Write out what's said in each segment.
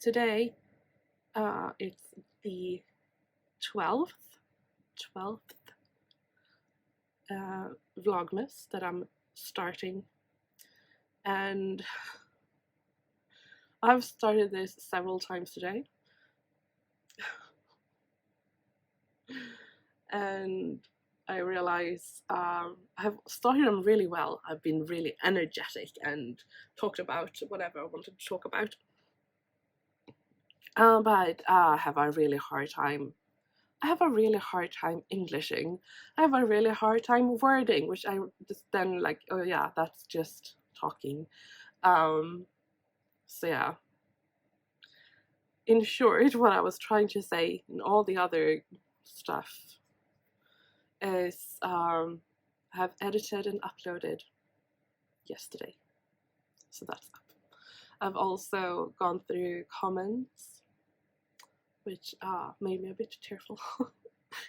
Today, it's the 12th Vlogmas that I'm starting, and I've started this several times today, and I realize I've started them really well. I've been really energetic and talked about whatever I wanted to talk about. But I have a really hard time. I have a really hard time Englishing. I have a really hard time wording, which I just then like, oh yeah, that's just talking. So yeah. In short, what I was trying to say and all the other stuff is I have edited and uploaded yesterday. So that's up. I've also gone through comments, which made me a bit tearful,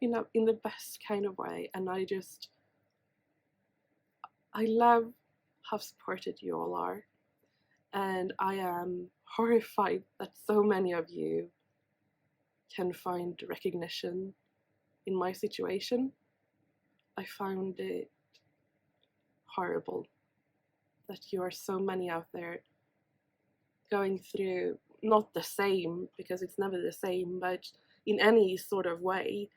in the best kind of way. And I love how supported you all are. And I am horrified that so many of you can find recognition in my situation. I found it horrible that you are so many out there going through not the same, because it's never the same, but in any sort of way,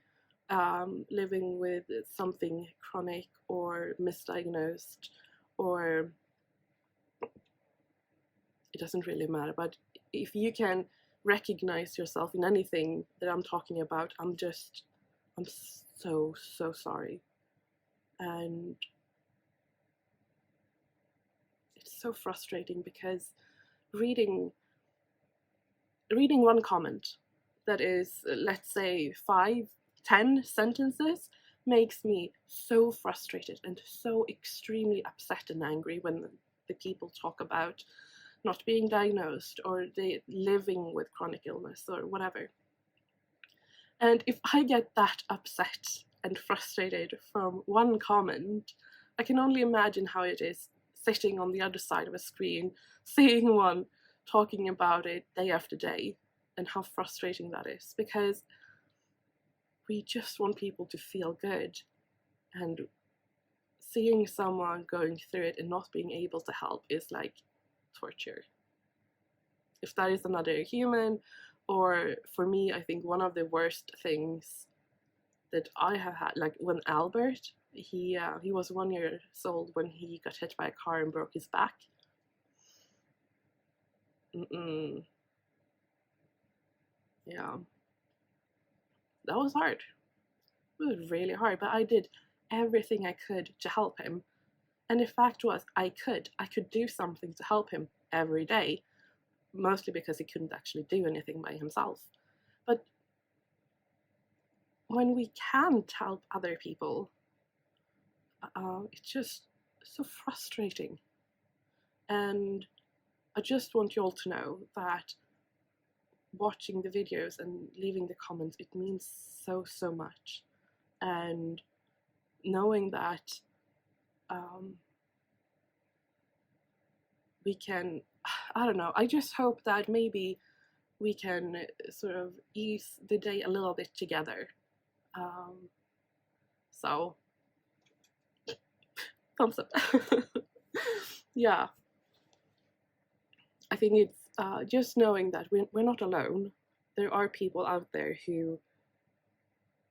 living with something chronic or misdiagnosed, or it doesn't really matter. But if you can recognize yourself in anything that I'm talking about, I'm so sorry. And it's so frustrating because reading one comment that is, let's say, 5-10 sentences makes me so frustrated and so extremely upset and angry when the people talk about not being diagnosed or they living with chronic illness or whatever. And if I get that upset and frustrated from one comment, I can only imagine how it is sitting on the other side of a screen, seeing one talking about it day after day, and how frustrating that is, because we just want people to feel good, and seeing someone going through it and not being able to help is like torture. If that is another human, or for me, I think one of the worst things that I have had, like when Albert, he was 1 year old when he got hit by a car and broke his back. Yeah, that was hard. It was really hard, but I did everything I could to help him. And the fact was, I could do something to help him every day, mostly because he couldn't actually do anything by himself. But when we can't help other people, it's just so frustrating. And I just want you all to know that watching the videos and leaving the comments, it means so much. And knowing that we can, I don't know, I just hope that maybe we can sort of ease the day a little bit together. So, thumbs up. Yeah, I think it's just knowing that we're not alone. There are people out there who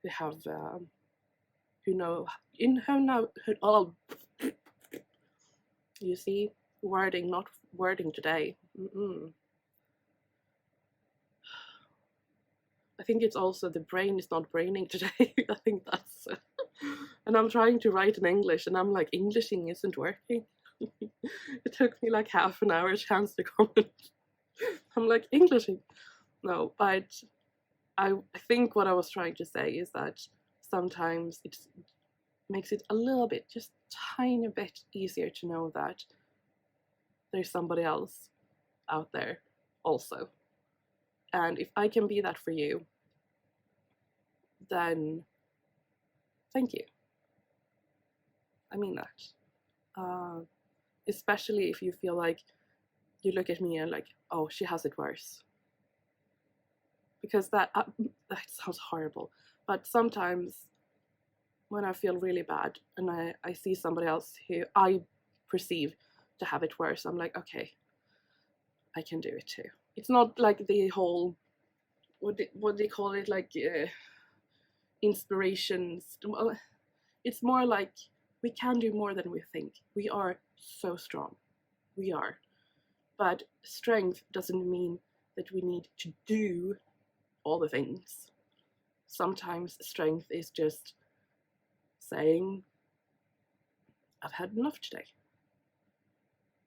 have who know all. You see, wording, not wording today. I think it's also the brain is not braining today. I think that's and I'm trying to write in English and I'm like, Englishing isn't working. It took me like half an hour to answer the comment. I'm like, Englishing. No, but I think what I was trying to say is that sometimes it makes it a little bit, just tiny bit easier to know that there's somebody else out there also. And if I can be that for you, then thank you. I mean that. Especially if you feel like you look at me and like, oh, she has it worse. because that sounds horrible, but sometimes when I feel really bad and I see somebody else who I perceive to have it worse, I'm like, okay, I can do it too. It's not like the whole what do you call it, like inspirations. Well, it's more like we can do more than we think. We are so strong. We are. But strength doesn't mean that we need to do all the things. Sometimes strength is just saying, I've had enough today.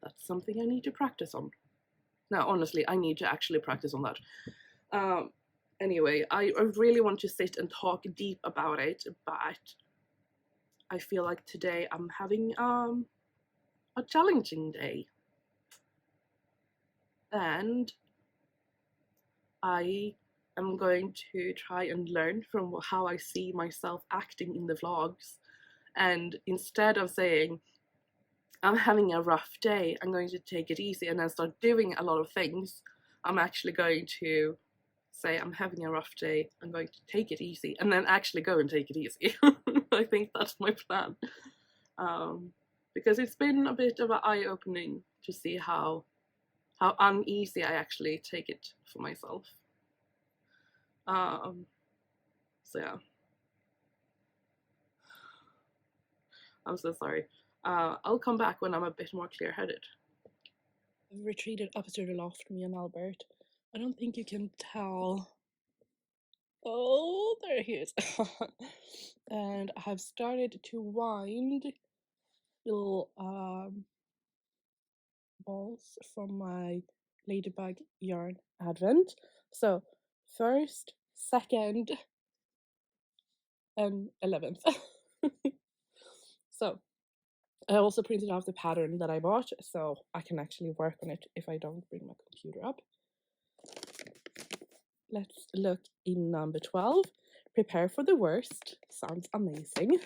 That's something I need to practice on. Now, honestly, I need to actually practice on that. Anyway, I really want to sit and talk deep about it, but I feel like today I'm having a challenging day. And I am going to try and learn from how I see myself acting in the vlogs. And instead of saying, I'm having a rough day, I'm going to take it easy and then start doing a lot of things, I'm actually going to say, I'm having a rough day, I'm going to take it easy, and then actually go and take it easy. I think that's my plan. Because it's been a bit of an eye-opening to see how uneasy I actually take it for myself. So yeah, I'm so sorry. I'll come back when I'm a bit more clear-headed. I've retreated up to the loft, me and Albert. I don't think you can tell. Oh, there he is. And I have started to wind little balls from my ladybug yarn advent. So first, second, and 11th. So I also printed out the pattern that I bought, so I can actually work on it if I don't bring my computer up. Let's look in number 12. Prepare for the worst. Sounds amazing.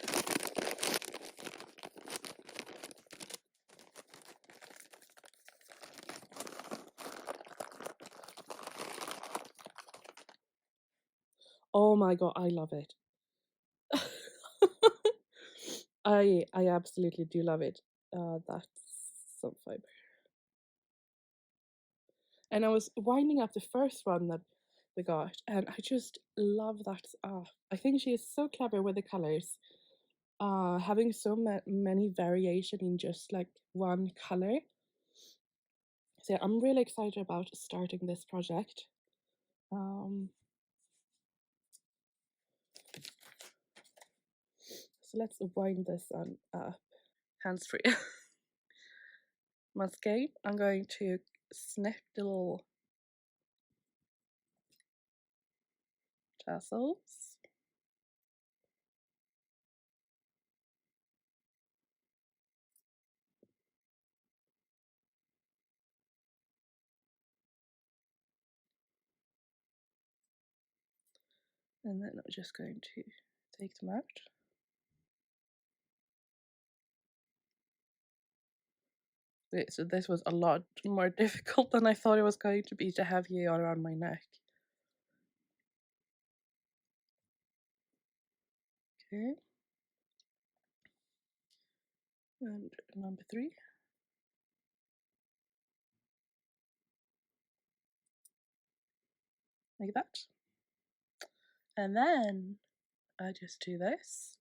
Oh my god, I love it. I absolutely do love it. That's some fiber. And I was winding up the first one that we got, and I just love that. I think she is so clever with the colors. Having so many variation in just like one color. So yeah, I'm really excited about starting this project. So let's wind this on up. Hands free. Mascade. I'm going to snip the little tassels. And then I'm just going to take them out. Wait, so this was a lot more difficult than I thought it was going to be to have you around my neck. Okay. And number 3. Like that. And then I just do this.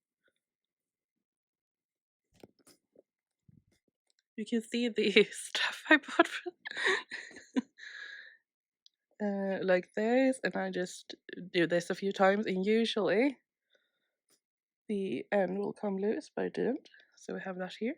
You can see the stuff I bought like this, and I just do this a few times, and usually the end will come loose, but it didn't. So we have that here.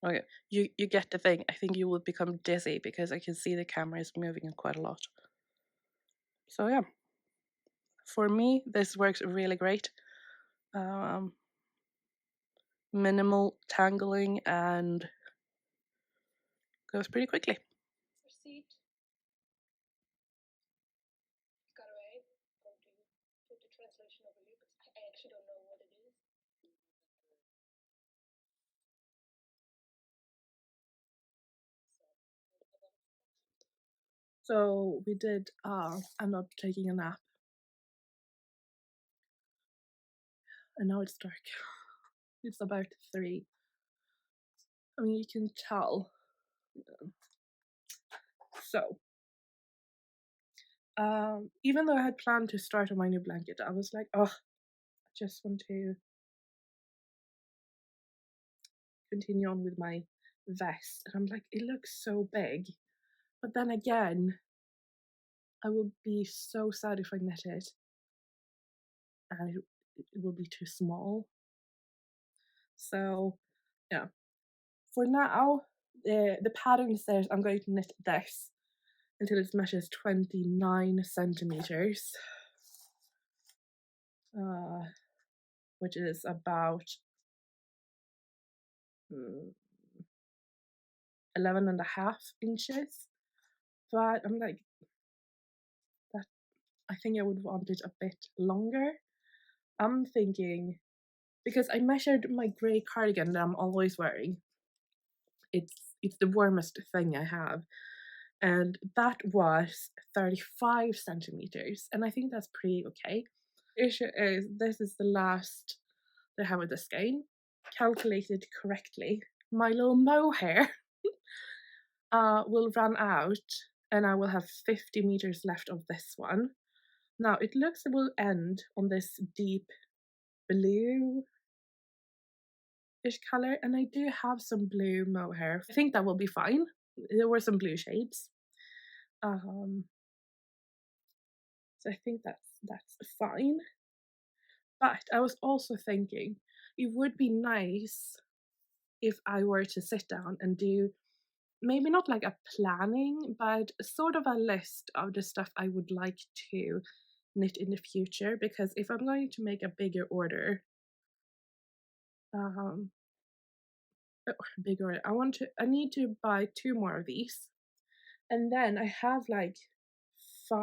Okay, you get the thing. I think you will become dizzy because I can see the camera is moving quite a lot. So yeah, for me this works really great. Minimal tangling and goes pretty quickly. Receipt. Got away. Going to put the translation over you because I actually don't know what it is. So we did end up taking a nap. And now it's dark. It's about 3. I mean, you can tell. So, even though I had planned to start on my new blanket, I was like, oh, I just want to continue on with my vest. And I'm like, it looks so big. But then again, I will be so sad if I knit it and it will be too small. So, yeah. For now, the pattern says I'm going to knit this until it measures 29 centimeters, which is about 11.5 inches. But I'm like, that I think I would want it a bit longer. I'm thinking, because I measured my grey cardigan that I'm always wearing. It's the warmest thing I have, and that was 35 centimeters, and I think that's pretty okay. The issue is this is the last that I have with the skein, calculated correctly. My little mohair will run out, and I will have 50 meters left of this one. Now it looks it will end on this deep blue ish color, and I do have some blue mohair. I think that will be fine. There were some blue shades. So I think that's fine. But I was also thinking it would be nice if I were to sit down and do maybe not like a planning, but sort of a list of the stuff I would like to knit in the future. Because if I'm going to make a bigger order, I need to buy 2 more of these, and then I have like 5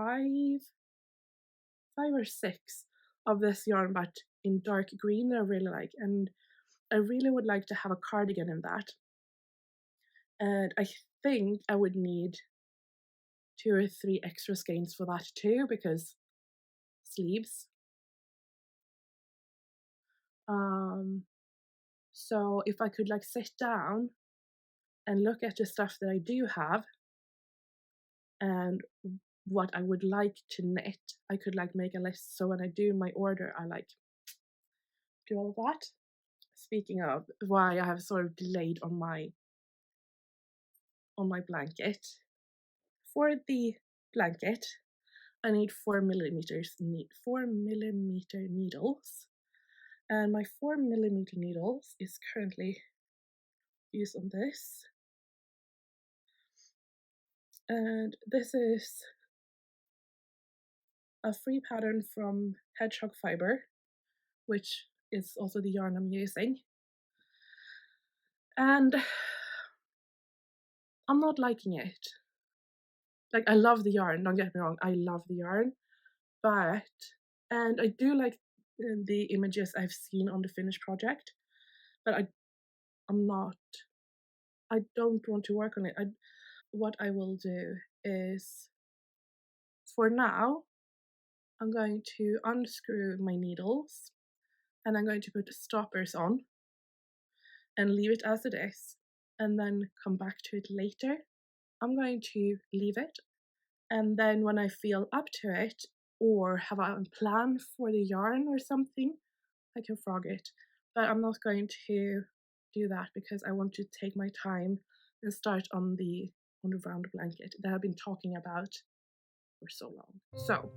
or 6 of this yarn, but in dark green that I really like, and I really would like to have a cardigan in that. And I think I would need 2 or 3 extra skeins for that too, because sleeves. So if I could like sit down and look at the stuff that I do have and what I would like to knit, I could like make a list, so when I do my order I like do all of that. Speaking of why I have sort of delayed on my blanket, for the blanket I need 4mm needles, and my 4mm needles is currently used on this, and this is a free pattern from Hedgehog Fiber, which is also the yarn I'm using, and I'm not liking it. Like, I love the yarn, don't get me wrong, I love the yarn, but, and I do like the images I've seen on the finished project, but I don't want to work on it. What I will do is, for now, I'm going to unscrew my needles and I'm going to put the stoppers on and leave it as it is, and then come back to it later. I'm going to leave it, and then when I feel up to it or have a plan for the yarn or something, I can frog it. But I'm not going to do that because I want to take my time and start on the round blanket that I've been talking about for so long. So